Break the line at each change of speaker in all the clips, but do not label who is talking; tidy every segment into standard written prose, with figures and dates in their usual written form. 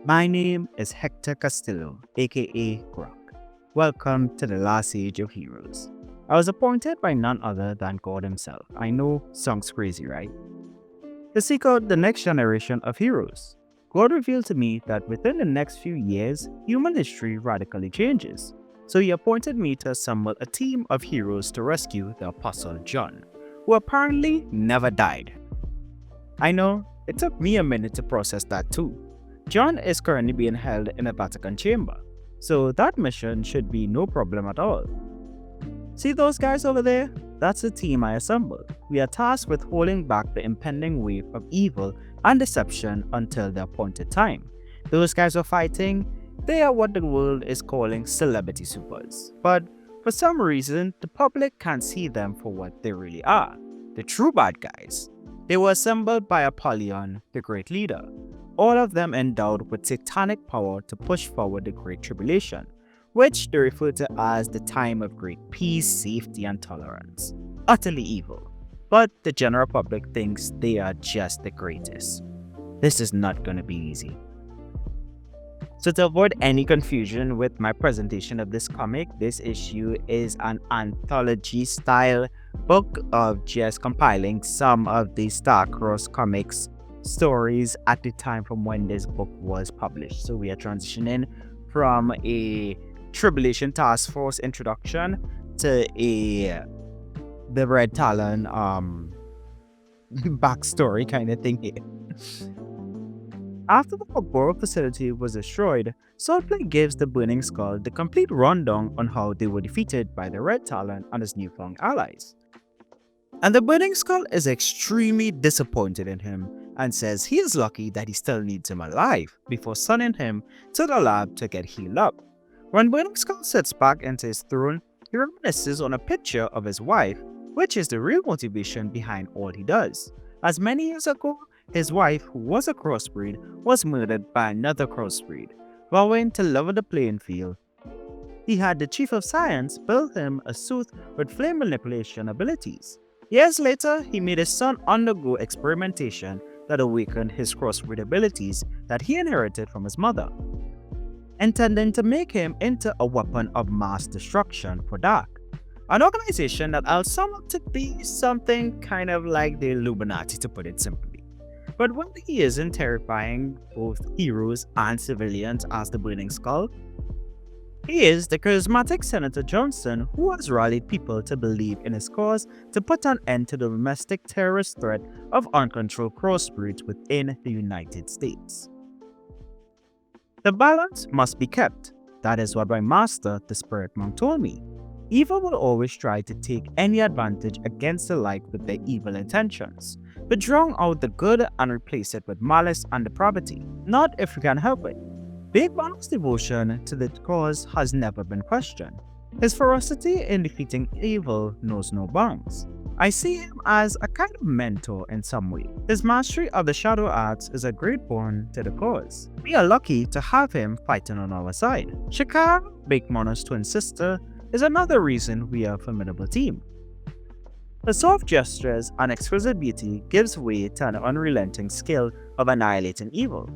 My name is Hector Castillo, aka Grok. Welcome to the last age of heroes. I was appointed by none other than God himself. I know, sounds crazy, right? To seek out the next generation of heroes. God revealed to me that within the next few years, human history radically changes. So he appointed me to assemble a team of heroes to rescue the Apostle John, who apparently never died. I know, it took me a minute to process that too. John is currently being held in a Vatican chamber, so that mission should be no problem at all. See those guys over there? That's the team I assembled. We are tasked with holding back the impending wave of evil and deception until the appointed time. Those guys are fighting. They are what the world is calling celebrity supers. But for some reason, the public can't see them for what they really are. The true bad guys. They were assembled by Apollyon, the great leader. All of them endowed with satanic power to push forward the Great Tribulation, which they refer to as the time of great peace, safety, and tolerance. Utterly evil. But the general public thinks they are just the greatest. This is not going to be easy. So to avoid any confusion with my presentation of this comic, this issue is an anthology-style book of just compiling some of the Star-Crossed comics stories at the time from when this book was published. So we are transitioning from a Tribulation Taskforce introduction to the Red Talon backstory kind of thing here. After the Blockbuster facility was destroyed, Swordplay gives the Burning Skull the complete rundown on how they were defeated by the Red Talon and his newfound allies. And the Burning Skull is extremely disappointed in him and says he is lucky that he still needs him alive before sending him to the lab to get healed up. When Burning Skull sits back into his throne, he reminisces on a picture of his wife, which is the real motivation behind all he does. As many years ago, his wife, who was a crossbreed, was murdered by another crossbreed. Vowing to level the playing field, he had the Chief of Science build him a suit with flame manipulation abilities. Years later, he made his son undergo experimentation that awakened his crossbreed abilities that he inherited from his mother, intending to make him into a weapon of mass destruction for Dark, an organization that I'll sum up to be something kind of like the Illuminati, to put it simply. But when he isn't terrifying both heroes and civilians as the Burning Skull, he is the charismatic Senator Johnson who has rallied people to believe in his cause to put an end to the domestic terrorist threat of uncontrolled crossbreeds within the United States. The balance must be kept. That is what my master, the Spirit Monk, told me. Evil will always try to take any advantage against the light with their evil intentions, but drown out the good and replace it with malice and depravity, not if we can help it. Big Monk's devotion to the cause has never been questioned. His ferocity in defeating evil knows no bounds. I see him as a kind of mentor in some way. His mastery of the shadow arts is a great boon to the cause. We are lucky to have him fighting on our side. Shakara, Big Mono's twin sister, is another reason we are a formidable team. Her soft gestures and exquisite beauty gives way to an unrelenting skill of annihilating evil.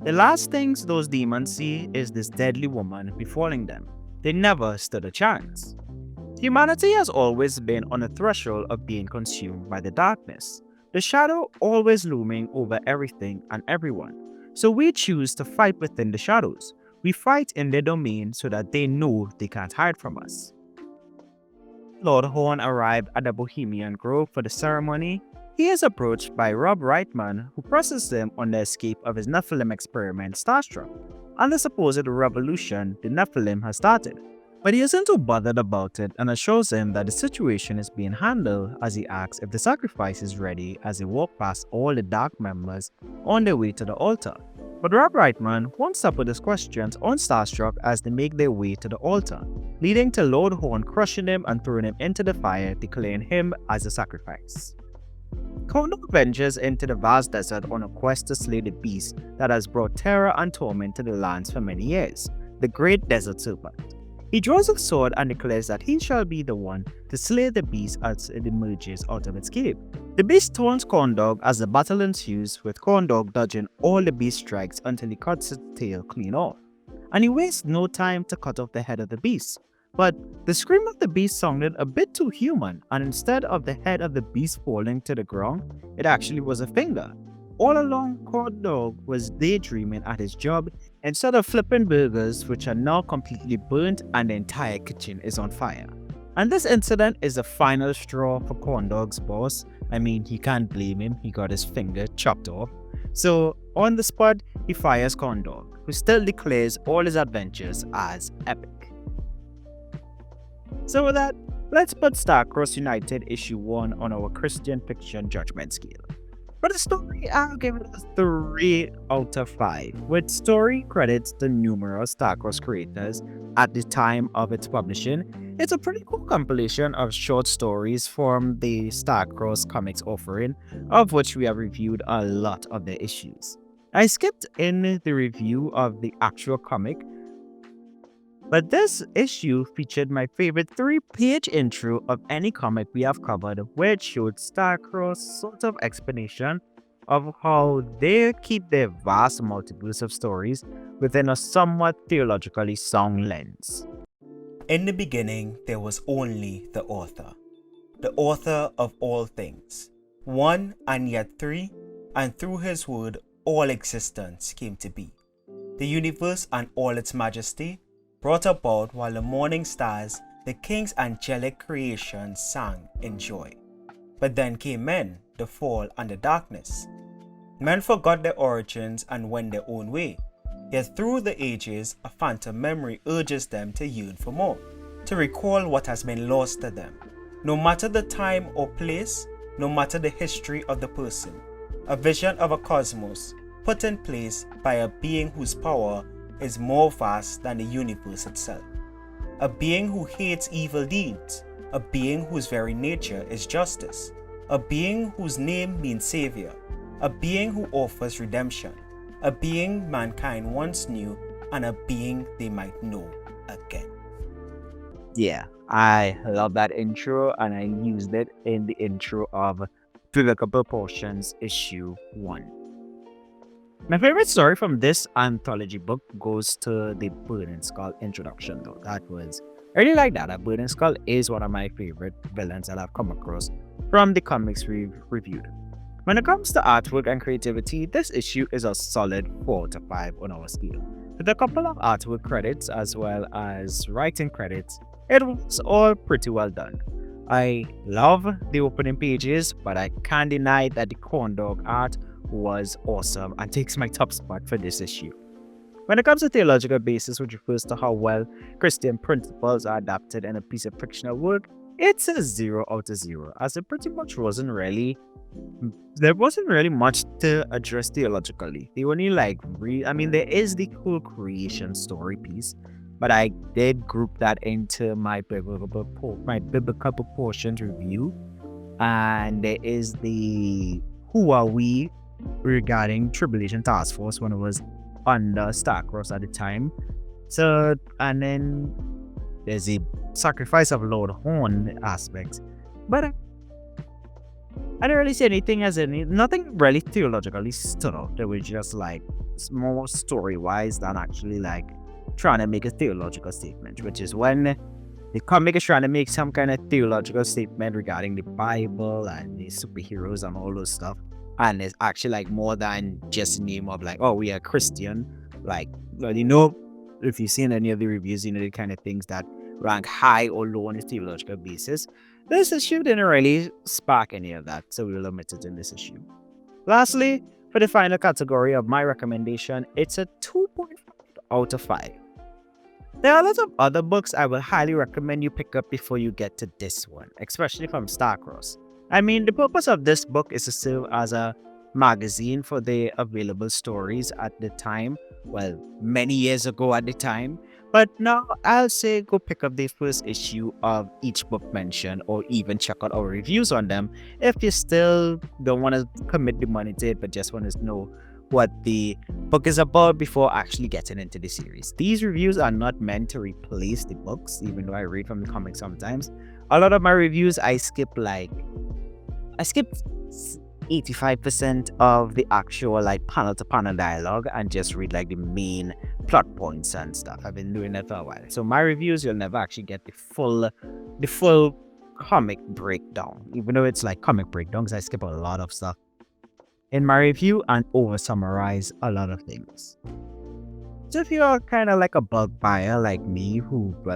The last things those demons see is this deadly woman befalling them. They never stood a chance. Humanity has always been on the threshold of being consumed by the darkness, the shadow always looming over everything and everyone. So we choose to fight within the shadows. We fight in their domain so that they know they can't hide from us. Lord Horn arrived at the Bohemian Grove for the ceremony. He is approached by Rob Reitman, who presses him on the escape of his Nephilim experiment Starstruck, and the supposed revolution the Nephilim has started. But he isn't too bothered about it and assures him that the situation is being handled as he asks if the sacrifice is ready as they walk past all the Dark members on their way to the altar. But Rob Reitman won't stop with his questions on Starstruck as they make their way to the altar, leading to Lord Horn crushing him and throwing him into the fire, declaring him as a sacrifice. Kondo ventures into the vast desert on a quest to slay the beast that has brought terror and torment to the lands for many years, the Great Desert Serpent. He draws a sword and declares that he shall be the one to slay the beast as it emerges out of its cave. The beast taunts Corndog as the battle ensues, with Corndog dodging all the beast strikes until he cuts its tail clean off. And he wastes no time to cut off the head of the beast. But the scream of the beast sounded a bit too human, and instead of the head of the beast falling to the ground, it actually was a finger. All along, Corndog was daydreaming at his job instead of flipping burgers, which are now completely burnt and the entire kitchen is on fire. And this incident is the final straw for Corndog's boss. I mean, he can't blame him, he got his finger chopped off. So, on the spot, he fires Corndog, who still declares all his adventures as epic. So with that, let's put Starcross United issue 1 on our Christian fiction judgment scale. For the story, I'll give it a 3 out of 5, with story credits to numerous Starcross creators at the time of its publishing. It's a pretty cool compilation of short stories from the Starcross comics offering, of which we have reviewed a lot of the issues. I skipped in the review of the actual comic, but this issue featured my favorite 3-page intro of any comic we have covered, which showed Starcross' sort of explanation of how they keep their vast multiverse of stories within a somewhat theologically sound lens.
In the beginning, there was only the author of all things, one and yet three, and through his word all existence came to be. The universe and all its majesty brought about while the morning stars, the king's angelic creation, sang in joy. But then came men, the fall and the darkness. Men forgot their origins and went their own way. Yet through the ages, a phantom memory urges them to yearn for more, to recall what has been lost to them. No matter the time or place, no matter the history of the person, a vision of a cosmos put in place by a being whose power is more vast than the universe itself. A being who hates evil deeds, a being whose very nature is justice, a being whose name means savior, a being who offers redemption, a being mankind once knew, and a being they might know again.
Yeah, I love that intro, and I used it in the intro of Biblical Proportions issue 1. My favorite story from this anthology book goes to the Burning Skull introduction, though. I really like that. A Burning Skull is one of my favorite villains that I've come across from the comics we've reviewed. When it comes to artwork and creativity, this issue is a solid 4 out of 5 on our scale. With a couple of artwork credits as well as writing credits, it was all pretty well done. I love the opening pages, but I can't deny that the Corndog art was awesome and takes my top spot for this issue. When it comes to theological basis, which refers to how well Christian principles are adapted in a piece of fictional work, it's a 0 out of 0, as there wasn't really much to address theologically. The only there is the whole creation story piece, but I did group that into my biblical proportions review, and there is the who are we regarding Tribulation Taskforce when it was under Starcross at the time. So, and then there's the sacrifice of Lord Horn aspect. But I didn't really see nothing really theologically stood out. They were just like more story-wise than actually like trying to make a theological statement, which is when the comic is trying to make some kind of theological statement regarding the Bible and the superheroes and all those stuff. And it's actually like more than just a name of like, oh, we are Christian. Like, if you've seen any of the reviews, the kind of things that rank high or low on a theological basis. This issue didn't really spark any of that, so we'll omit it in this issue. Lastly, for the final category of my recommendation, it's a 2.5 out of 5. There are a lot of other books I will highly recommend you pick up before you get to this one, especially from Starcross. The purpose of this book is to serve as a magazine for the available stories at the time, well, many years ago at the time, but now I'll say go pick up the first issue of each book mentioned, or even check out our reviews on them if you still don't want to commit the money to it, but just want to know what the book is about before actually getting into the series. These reviews are not meant to replace the books, even though I read from the comics sometimes. A lot of my reviews I skipped 85% of the actual like panel to panel dialogue and just read like the main plot points and stuff. I've been doing that for a while. So my reviews, you'll never actually get the full comic breakdown. Even though it's like comic breakdowns, I skip a lot of stuff in my review and over summarize a lot of things. So if you're kind of like a bulk buyer like me,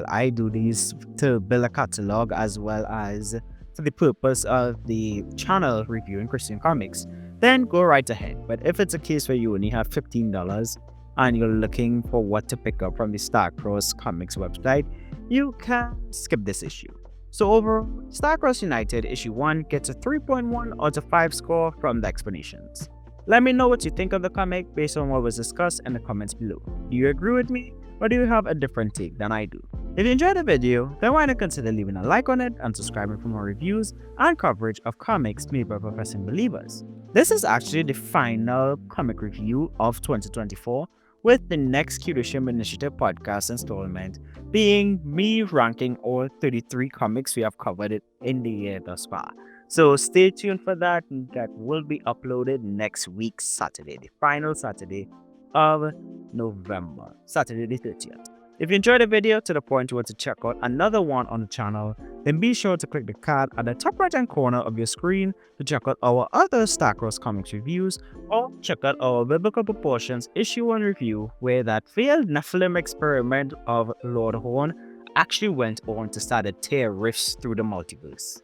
I do these to build a catalog as well as for the purpose of the channel reviewing Christian comics, then go right ahead. But if it's a case where you only have $15 and you're looking for what to pick up from the Star-Crossed Comics website, you can skip this issue. So overall, Star-Crossed United issue 1 gets a 3.1 out of 5 score from the Xplanations. Let me know what you think of the comic based on what was discussed in the comments below. Do you agree with me, or do you have a different take than I do? If you enjoyed the video, then why not consider leaving a like on it and subscribing for more reviews and coverage of comics made by professing believers. This is actually the final comic review of 2024, with the next Curation Initiative podcast installment being me ranking all 33 comics we have covered in the year thus far. So stay tuned for that. That will be uploaded next week, Saturday, the final Saturday of November, Saturday the 30th. If you enjoyed the video to the point you want to check out another one on the channel, then be sure to click the card at the top right hand corner of your screen to check out our other Star-Crossed Comics reviews, or check out our Biblical Proportions issue 1 review, where that failed Nephilim experiment of Lord Horn actually went on to start a tear rifts through the multiverse.